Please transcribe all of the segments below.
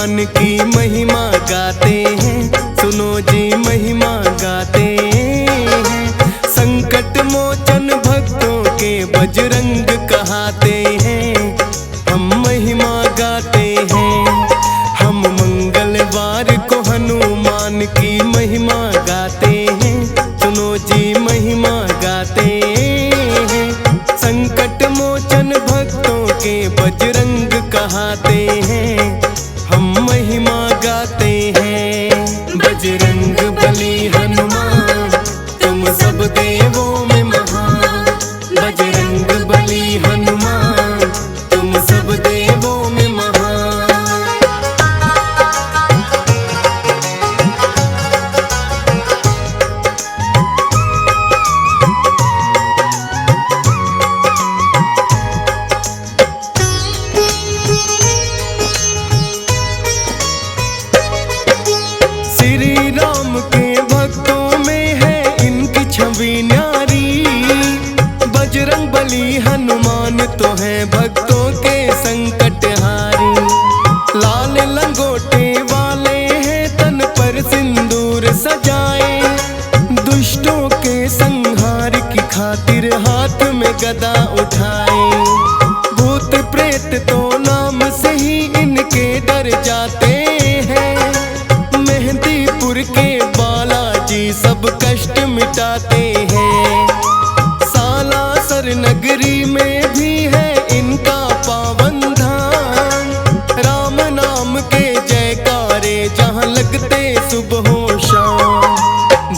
हनुमान की महिमा गाते हैं, सुनो जी महिमा गाते हैं। संकट मोचन भक्तों के बजरंग कहाते हैं, हम महिमा गाते हैं। हम मंगलवार को हनुमान की महिमा गाते हैं, सुनो जी महिमा गाते हैं। संकट मोचन भक्तों के बजरंग कहाते हैं, हम महिमा गाते हैं। बजरंग बली हनुमान तुम सब देवों में महान, बजरंग बली हनुमान तुम सब देवों में महान। श्री राम के भक्तों में है इनकी छवि न्यारी, बजरंग बली हनुमान तो है भक्तों के संकट हारी। लाल लंगोटे वाले हैं तन पर सिंदूर सजाए, दुष्टों के संहार की खातिर हाथ में गदा उठाए। भूत प्रेत तो नाम से ही इनके डर जाते हैं, मेहंदीपुर के बालाजी सब कष्ट मिटाते हैं। सालासर नगरी में भी है इनका पावन धाम, राम नाम के जयकारे जहाँ लगते सुबह हो शाम।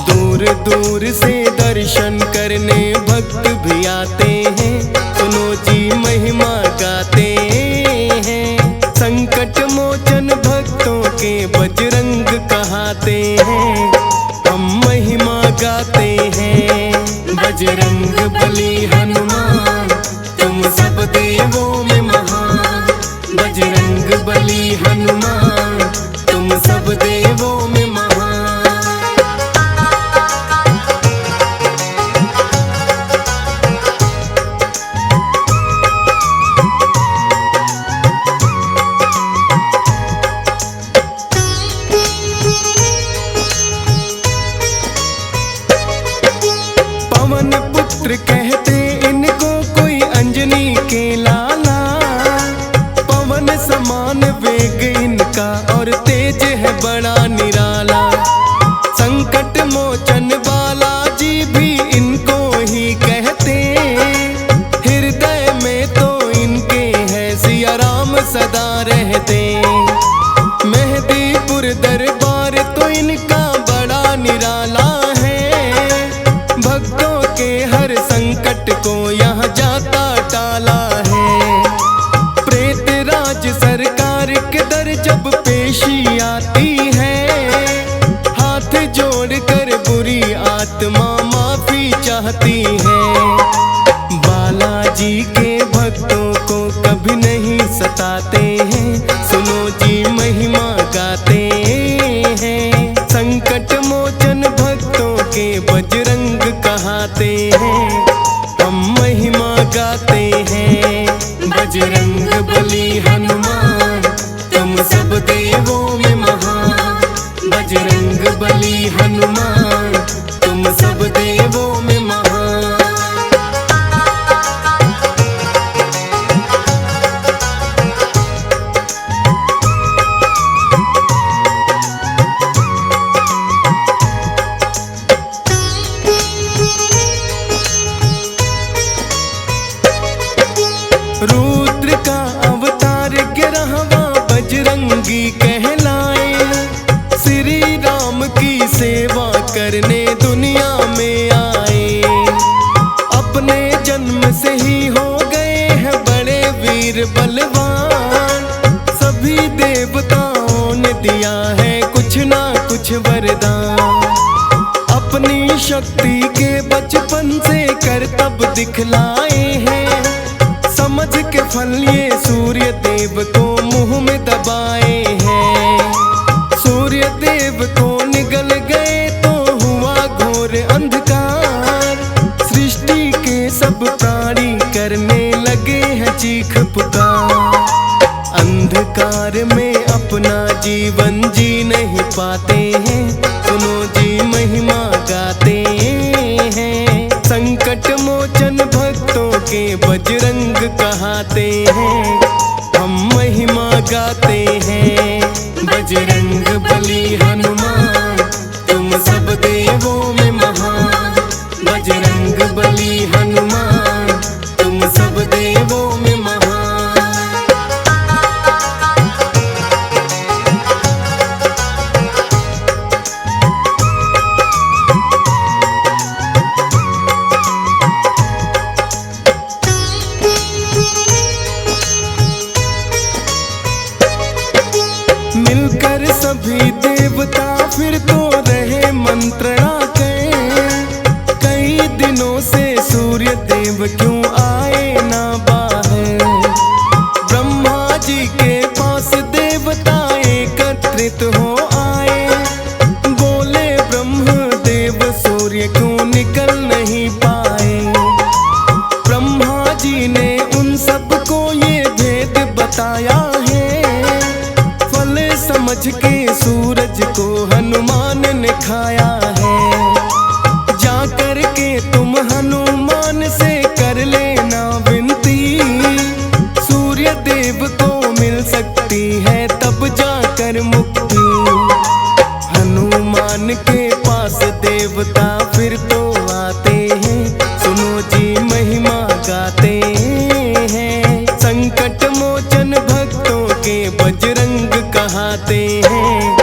दूर दूर से दर्शन करने भक्त भी आते हैं, सुनो जी महिमा गाते हैं। संकट मोचन भक्तों के बजरंग कहाते हैं, हम महिमा गाते हैं। बजरंग बली हनुमान तुम सब देवों में महान, बजरंग बली हनुमान तुम सब देवों में महान। पवन पुत्र कहते इनको कोई अंजनी के लाला, पवन समान वेग इनका और तेज है बड़ा निराला। संकट मोचन बालाजी भी इनको ही कहते, हृदय में तो इनके है सिया राम सदा रहते। मेहंदीपुर दरबार तो इनका बड़ा निराला है, भक्तों के हर संकट को यहाँ जाता टाला है। प्रेत राज सरकार के दर जब पेशी आती है, हाथ जोड़कर बुरी आत्मा माफी चाहती है। बालाजी के भक्तों को कभी नहीं सताते हैं, सुनो जी महिमा गाते हैं। संकट मोचन भक्तों के बजरंग कहाते हैं, हम महिमा गाते हैं। बजरंग बली हनुमान तुम सब देवों में महान, बजरंग बली हनुमान तुम सब देवों में महान। रुद्र का अवतार 11वां बजरंगी कहलाए, श्री राम की सेवा करने दुनिया में आए। अपने जन्म से ही हो गए हैं बड़े वीर बलवान, सभी देवताओं ने दिया है कुछ ना कुछ वरदान। अपनी शक्ति के बचपन से करतब दिखलाए हैं, समझ के फल ये सूर्य देव को मुंह में दबाए हैं। सूर्य देव को निगल गए तो हुआ घोर अंधकार, सृष्टि के सब प्राणी करने लगे हैं चीख पुकार। अंधकार अंधकार में अपना जीवन जी नहीं पाते हैं, सुनो जी महिमा गाते हैं। संकट मोचन भक्तों के बजरंग कहाते हैं, हम महिमा गाते हैं। बजरंग बली हनुमान तुम सब देवों में महान, बजरंग बली हनुमान तुम सब देवों में महान। मिलकर सभी देवता फिर तो रहे मंत्रणा के, कई दिनों से सूर्य देव क्यों आए ना बाहर। ब्रह्मा जी के पास देवता एकत्रित हो आए, बोले ब्रह्म देव सूर्य क्यों निकल नहीं पाए। ब्रह्मा जी ने उन सबको ये भेद बताया है, समझ के सूरज को हनुमान ने खाया है। जा कर के तुम हनुमान से कर लेना विनती, सूर्य देव को मिल सकती है तब जाकर मुक्ति। हनुमान के पास देवता फिर तो आते हैं, सुनो जी महिमा गाते हैं। संकट मोचन भक्तों के बजरंग कहाते हैं,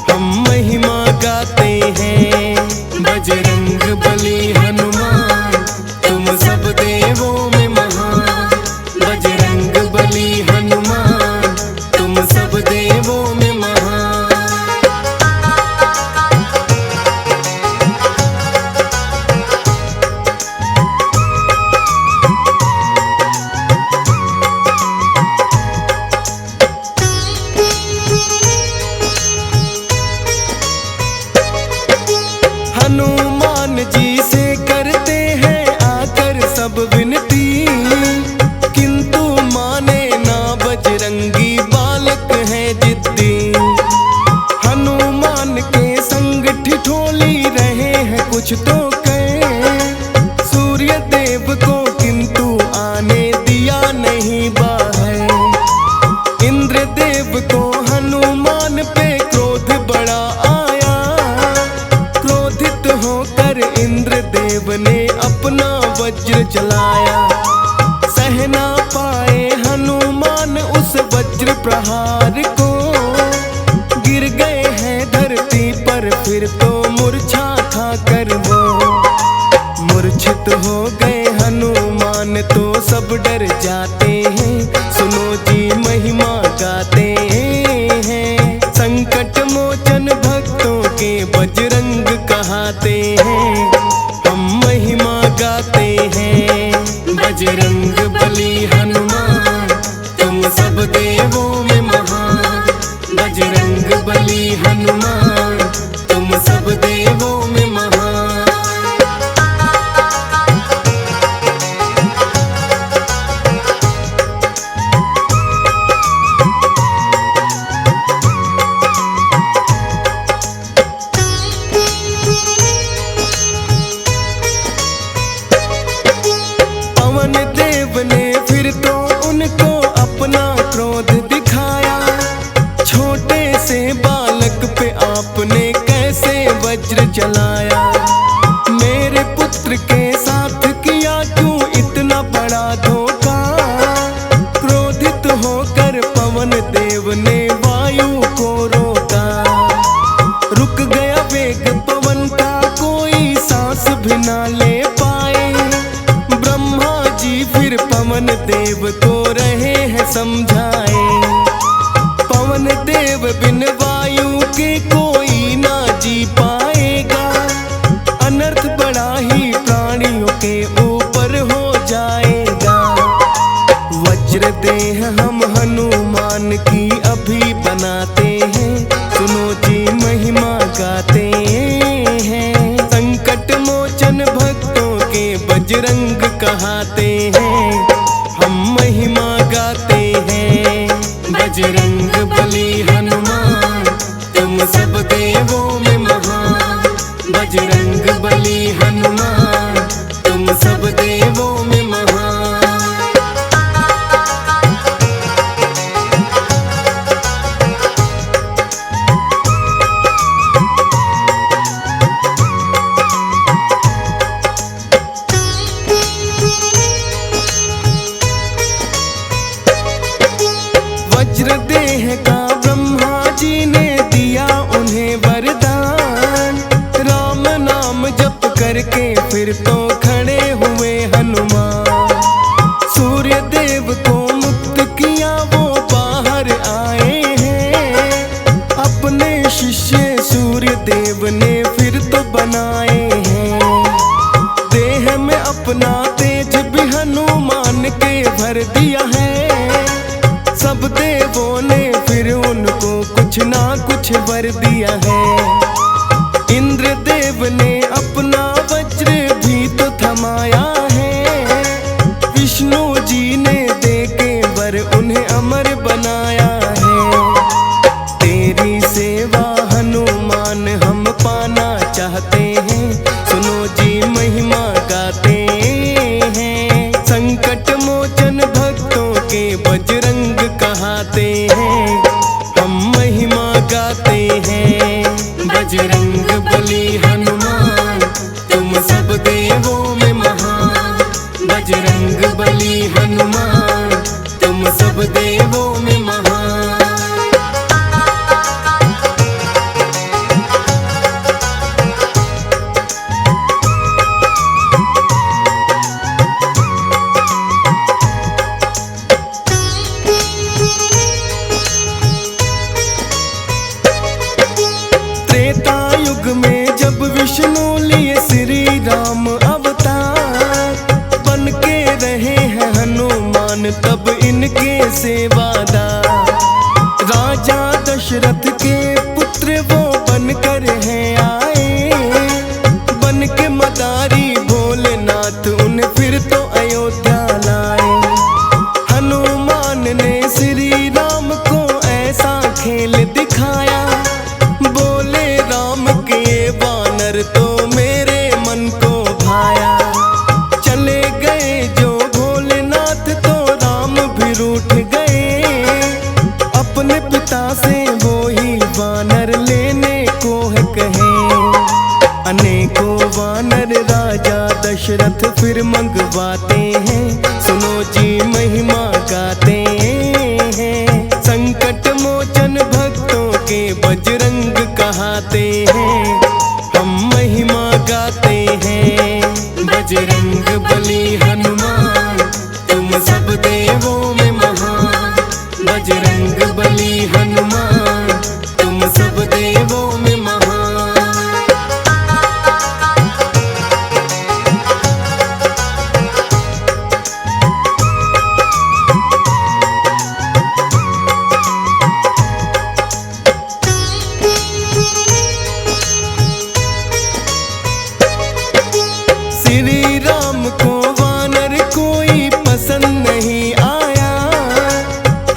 हम महिमा गाते हैं। बजरंग बली हनुमान तुम सब देवों में महान, बजरंग बली हनुमान तुम सब देवों में महान। हनुमान जी से करते हैं आकर सब विनती, किंतु माने ना बजरंगी बालक है जिद्दी। हनुमान के संग ठिठोली रहे हैं कुछ तो कहे, सूर्य देव को किंतु आने दिया नहीं बाहर। इंद्र देव को हनुमान पे क्रोध बड़ा आया, होकर इंद्र देव ने अपना वज्र चलाया। सह ना पाए हनुमान उस वज्र प्रहार को, गिर गए हैं धरती पर फिर तो मूर्छा खाकर वो। मूर्छित हो गए हनुमान तो सब डर जाते हैं, सुनो जी महिमा गाते हैं। संकट मोचन भक्तों के बजरंग कहाते हैं, हम महिमा गाते हैं। बजरंग बली हनुमान तुम सब देवों में महान, बजरंग बली हनुमान तुम सब देवों में महान। पवन देव ने फिर तो उनको अपना क्रोध दिखाया, छोटे से बालक पे आपने कैसे वज्र चलाया। मेरे पुत्र के साथ किया क्यों इतना बड़ा धोखा, क्रोधित होकर पवन देव ने वायु को रोका। रुक गया वेग पवन का, कोई सांस भी ना ले पाए। ब्रह्मा जी फिर पवन देव को रहे हैं समझाए, पवन देव बिन वायु के कोई ना जी पाएगा। अनर्थ बड़ा ही प्राणियों के ऊपर हो जाएगा। वज्र देह हम हनुमान की अभी बनाते हैं, सुनो जी महिमा गाते हैं। संकट मोचन भक्तों के बजरंग कहाते हैं, हम महिमा गाते हैं। बजरंग रुद्रदेह का ब्रह्मा जी ने दिया उन्हें वरदान। राम नाम जप करके फिर तो खड़े हुए हनुमान। सूर्य देव को मुक्त किया वो बाहर आए हैं। अपने शिष्य सूर्य देव ने फिर तो बनाए हैं। देह में अपना तेज भी हनुमान के भर दिया है। सब देवों ने फिर उनको कुछ ना कुछ वर दिया है। इंद्र देव ने अपना वज्र भी तो थमाया है। विष्णु जी ने देके वर उन्हें अमर बनाया है। तेरी सेवा हनुमान हम पाना चाहते हैं। सुनो जी महिमा गाते हैं। संकट मोचन भक्तों के बजरंग कहाते हैं। हम महिमा गाते हैं। बजरंग बली हनुमान तुम सब देवों में महान। बजरंग बली हनुमान तुम सब देवों में महान। त्रेता युग में जब विष्णु लिए श्री राम अवतार। बन के रहे हैं हनुमान तब इनके सेवादार। राजा दशरथ के पुत्र वो बनकर हैं आए। बन के मदारी भोलेनाथ उन्हें फिर तो अयोध्या लाए। हनुमान ने श्री राम को ऐसा खेल दिखाया। बोले राम के वानर तो मेरे मन को भाया। चले गए जो भोलेनाथ तो राम भी रूठ गए। अपने पिता से वो ही वानर लेने को है कहे। अनेकों वानर राजा दशरथ फिर मंगवाते हैं। सुनो जी महिमा गाते हैं। संकट मोचन भक्तों के बजरंग कहाते हैं। हम महिमा गाते हैं। बजरंग बली हनुमान तुम सब देवों में महान। बजरंग बली हनुमान तुम सब देवों में महान। श्री राम को वानर कोई पसंद नहीं आया।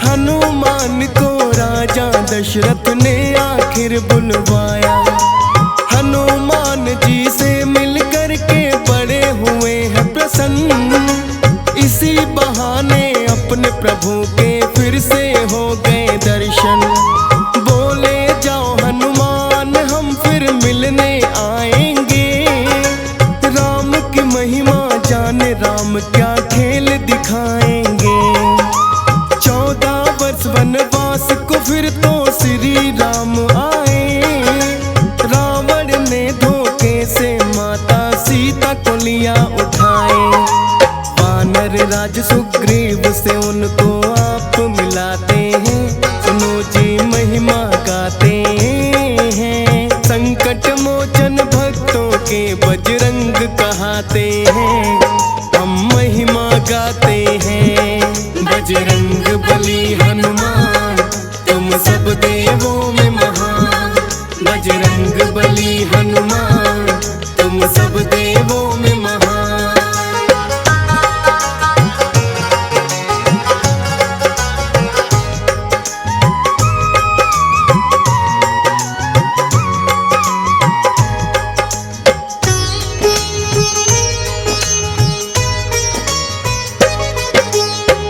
हनुमान को राजा दशरथ ने आखिर बुलवाया। हनुमान जी से मिल कर के बड़े हुए हैं प्रसन्न। इसी बहाने अपने प्रभु के फिर से हो गए दर्शन। बोले जाओ हनुमान हम फिर मिलने आएंगे। राम की महिमा जाने राम क्या खेल दिखाएंगे। 14 वर्ष वनवास को फिर तो श्री राम आए। रावण ने धोखे से माता सीता को लिया उठाए। वानर राज सुग्रीव से उनको आप मिलाते हैं। सुनो जी महिमा गाते हैं। संकट मोचन भक्तों के बजरंग कहाते हैं। हम महिमा गाते हैं। बजरंग बली हनुमान तुम सब देवों में महान। बजरंग बली हनुमान तुम सब देवों में महान।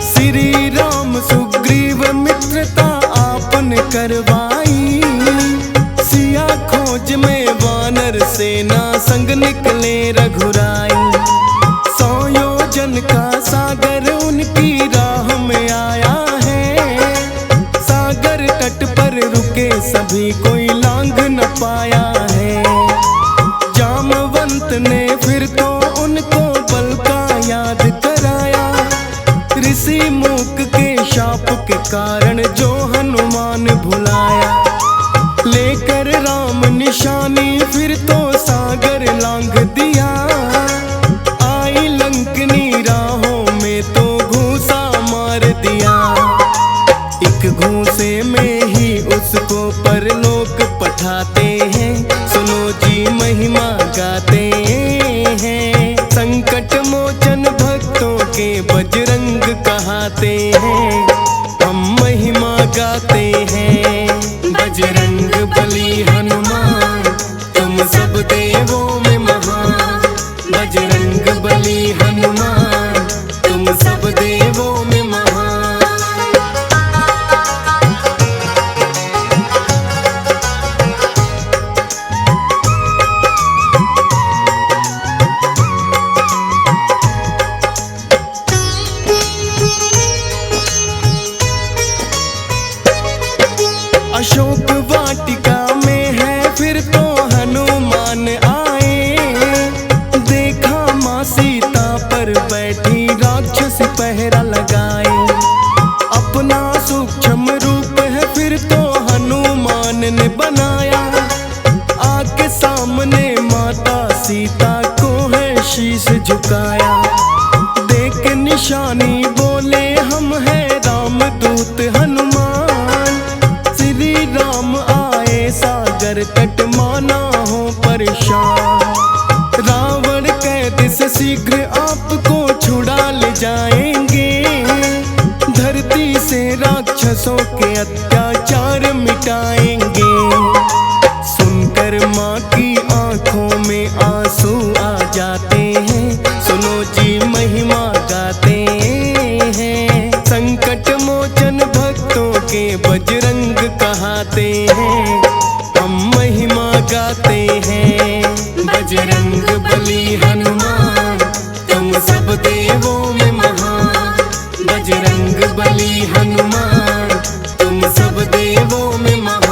श्री राम सुग्रीव मित्रता आपने करवाई। सिया खोज में वानर सेना संग निकले रघुराई। 100 योजन का सागर उनकी राह में आया है। पाया है। जामवंत ने फिर तो उनको बल का याद कराया। ऋषि मूक के शाप के कारण जो हनुमान भुलाया। लेकर राम निशानी फिर तो सागर लांघ दिया। आई लंकनी राहों में तो घूसा मार दिया। एक घूसे में ही उसको परलोक पठाते हैं। सुनो जी महिमा गाते हैं। संकट मोचन भक्तों के बजरंग कहाते हैं। हम महिमा गाते हैं। बजरंग बली हनुमान तुम सब देवों में महान। बजरंग बली हनुमान तुम सब देवों में महान। अशोक वाटिका में है फिर तो हनुमान आए। देखा माँ सीता पर बैठी राक्षस पहरा लगाए। अपना सूक्ष्म रूप है फिर तो हनुमान ने बनाया। आके सामने माता सीता को है शीश झुकाया। देख निशानी बोले हम है रामदूत हनुमान। श्री राम आए सागर तट माना हो परेशान। रावण कैद से शीघ्र आपको छुड़ा ले जाएंगे। धरती से राक्षसों के अत्याचार मिटाएंगे। सुनकर माँ की आंखों में आंसू आ जाते हैं। सुनो जी महिमा गाते हैं। संकट मोचन भक्तों के बजरंग कहाते हैं। हम महिमा गाते हैं। बजरंग बली हनुमान तुम सब देवों में महान। बजरंग बली हनुमान तुम सब देवों में महान।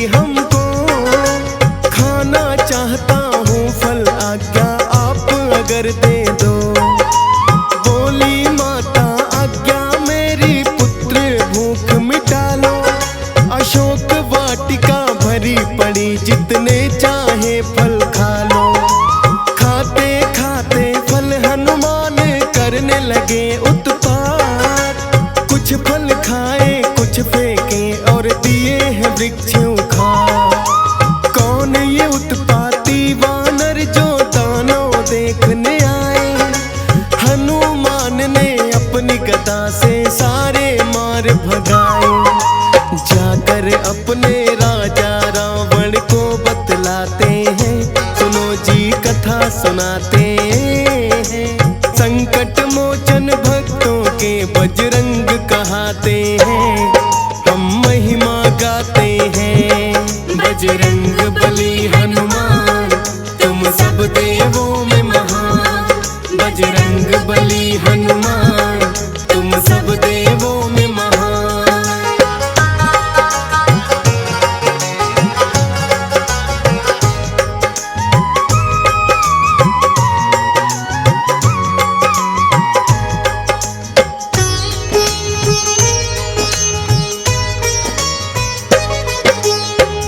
हमको खाना चाहता हूँ फल आज्ञा आप अगर दे दो। बोली माता आज्ञा मेरी पुत्र भूख मिटा लो। अशोक वाटिका भरी पड़ी जितने चाहे फल खा लो। खाते खाते फल हनुमान करने लगे उत्पात। कुछ फल खाए कुछ फेंके और दिए हैं वृक्ष उखाड़। कौन ये उत्पाती वानर जो दानव देखने आए। हनुमान ने अपनी गदा से सारे मार भगाए। जाकर अपने राजा रावण को बतलाते हैं। सुनो जी कथा सुनाते हैं। संकट मोचन भक्तों के बजरंग कहाते हैं। हम महिमा गाते हैं। बजरंग बली हनुमान तुम सब देवों में महान। बजरंग बली हनुमान तुम सब देवों में महान।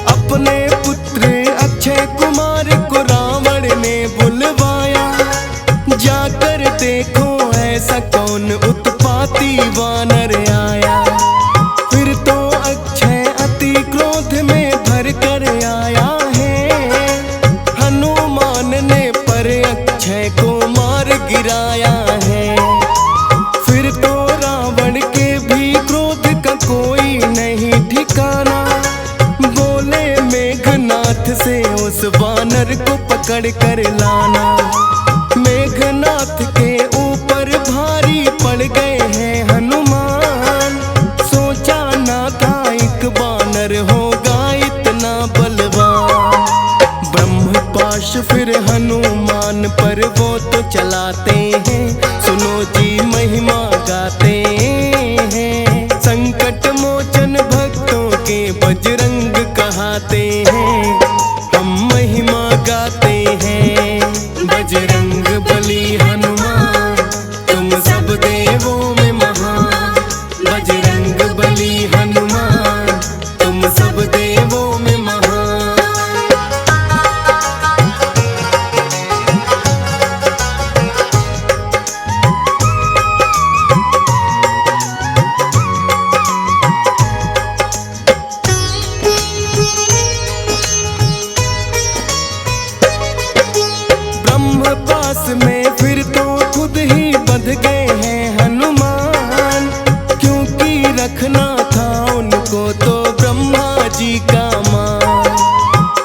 अपने पुत्र अक्षय कुमार को रावण ने बुलवाया। जाकर देखो ऐसा कौन उत्पाती वानर आया। फिर तो अक्षय अति क्रोध में भर कर आया है। हनुमान ने पर अक्षय को मार गिराया है। फिर तो रावण के भी क्रोध का कोई नहीं ठिकाना। बोले मेघनाथ से उस वानर को पकड़ कर लाना। मेघनाथ के ऊपर भारी पड़ गए पर वो तो चलाते हैं, सुनो जी महिमा गाते हैं। संकट मोचन भक्तों के बजरंग कहाते हैं, हम महिमा गाते हैं। बजरंग बली हनुमान तुम सब देवों में महान, बजरंग बली हनुमान तुम सब देवों में महान। ब्रह्म पास में फिर तो खुद ही बंध गए हैं हनुमान, क्योंकि रखना था उनको तो ब्रह्मा जी का मान।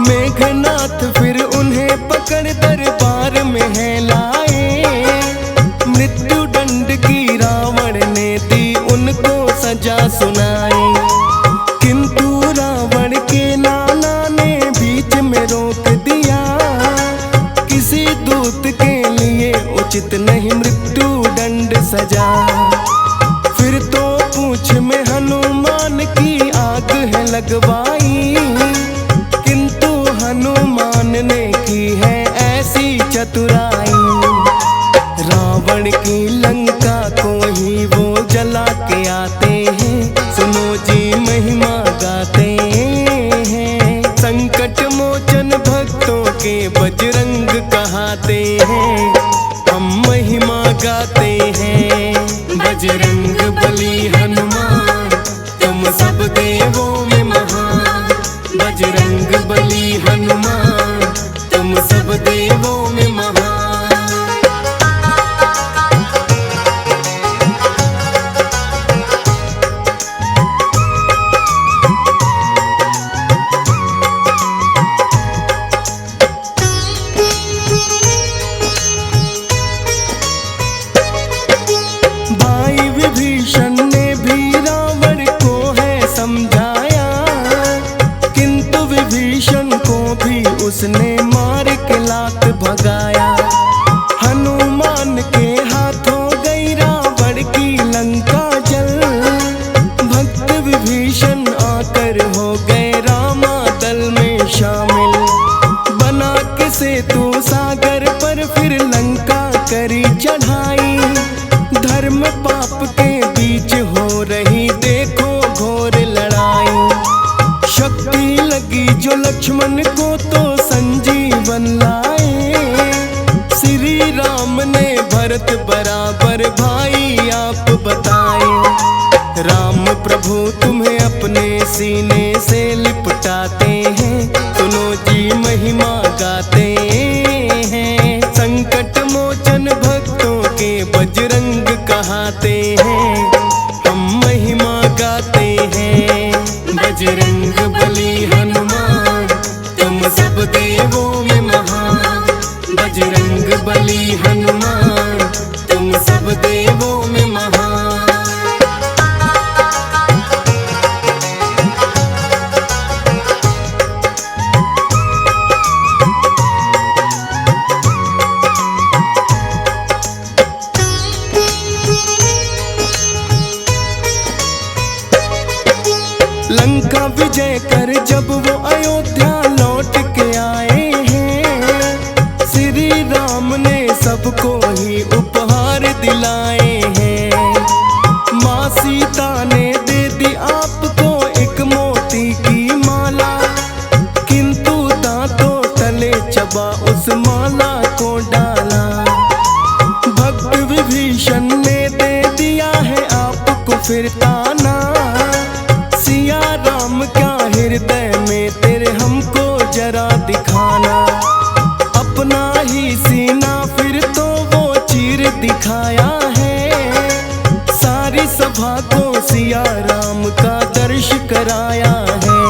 मेघनाथ फिर उन्हें पकड़ दरबार में है लाए, मृत्यु दंड की रावण ने दी उनको सजा सुनाई। किंतु रावण के नाना ने बीच में रोक दिया, किसी दूत के लिए उचित नहीं मृत्यु दंड सजा। फिर तो पूंछ में हनुमान की आग है लगवाई, किंतु हनुमान ने की है ऐसी चतुराई। रावण की लंका को ही वो जला के आते हैं, सुनो जी महिमा गाते हैं। संकट मोचन भक्तों के बजरंग कहाते हैं, हम महिमा गाते हैं। बजरंग बली हनुमान तुम सब देवों में महान, बजरंग बली हनुमान तुम सब देवों में महान। भाई विभीषण ने भी रावण को है समझाया, किंतु विभीषण को भी उसने मार के लात भगाया। हनुमान के हाथों गई रावण की लंका जल, भक्त विभीषण आकर हो गए रामा दल में शामिल। बना के सेतु सागर पर फिर लंका करी चढ़ाई, धर्म पाप के बीच हो रही देखो घोर लड़ाई। शक्ति लगी जो लक्ष्मण को तो संजीवन लाए, श्री राम ने भरत बराबर भाई आप बताए। राम प्रभु तुम्हें अपने सीने से लिपटाते हैं, सुनो जी महिमा गाते हैं। संकट मोचन भक्तों के बजरंग कहाते हैं, हम महिमा गाते हैं। बजरंग बली हनुमान तुम सब देवों में महान, बजरंग बली हनुमान तुम सब देवों में महान। लंका विजय कर जब वो अयोध्या लौट के आए हैं, श्री राम ने सबको ही उपहार दिलाए हैं। माँ सीता ने दे दी आपको एक मोती की माला, किंतु दांतों तले चबा उस माला को डाला। भक्त विभीषण ने दे दिया है आपको फिर ताना, सिया राम क्या हृदय में तेरे हमको जरा दिखाना। अपना ही सीना फिर तो वो चीर दिखाया है, सारी सभा को सिया राम का दर्श कराया है।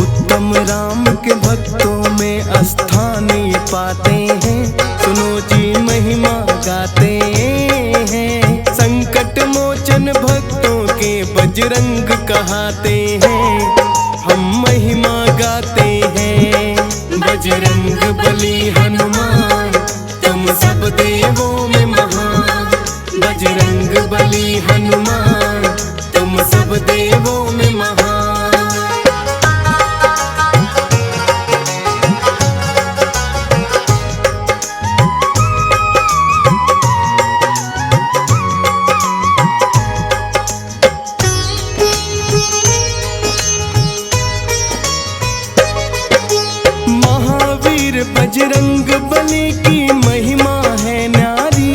उत्तम राम के भक्तों में स्थान ये पाते हैं, सुनो जी महिमा गाते हैं। संकट मोचन भक्तों के बजरंग कहाते हैं, हम महिमा गाते हैं। बजरंग बली हनुमान देवों में महान। महावीर बजरंग बली की महिमा है न्यारी,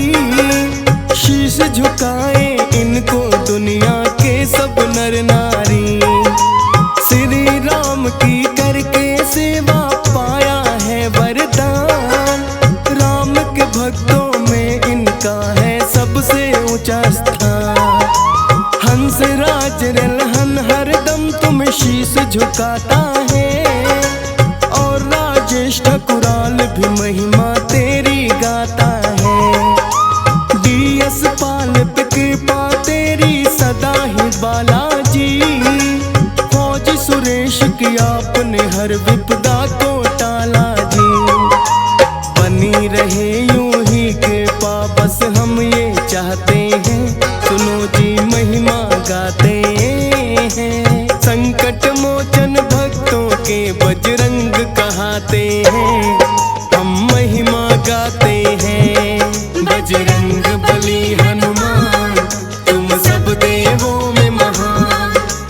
शीश झुकाए इनको दुनिया के सब नर नारी। श्री राम की करके सेवा पाया है वरदान, राम के भक्तों में इनका है सबसे ऊंचा स्थान। हंस राज रलहन हरदम तुम्हें शीश झुकाता है, और राजेश ठकुराल भी महिमा तेरी गाता है। DS पाल पे कृपा तेरी सदा ही बालाजी, फौज सुरेश की आपने हर विपदा को टाला जी। बनी रहे यूं ही कृपा बस हम ये चाहते हैं, सुनो जी महिमा गाते हैं। संकट मोचन भक्तों के बजरंग कहाते हैं, हम महिमा गाते हैं बजरंग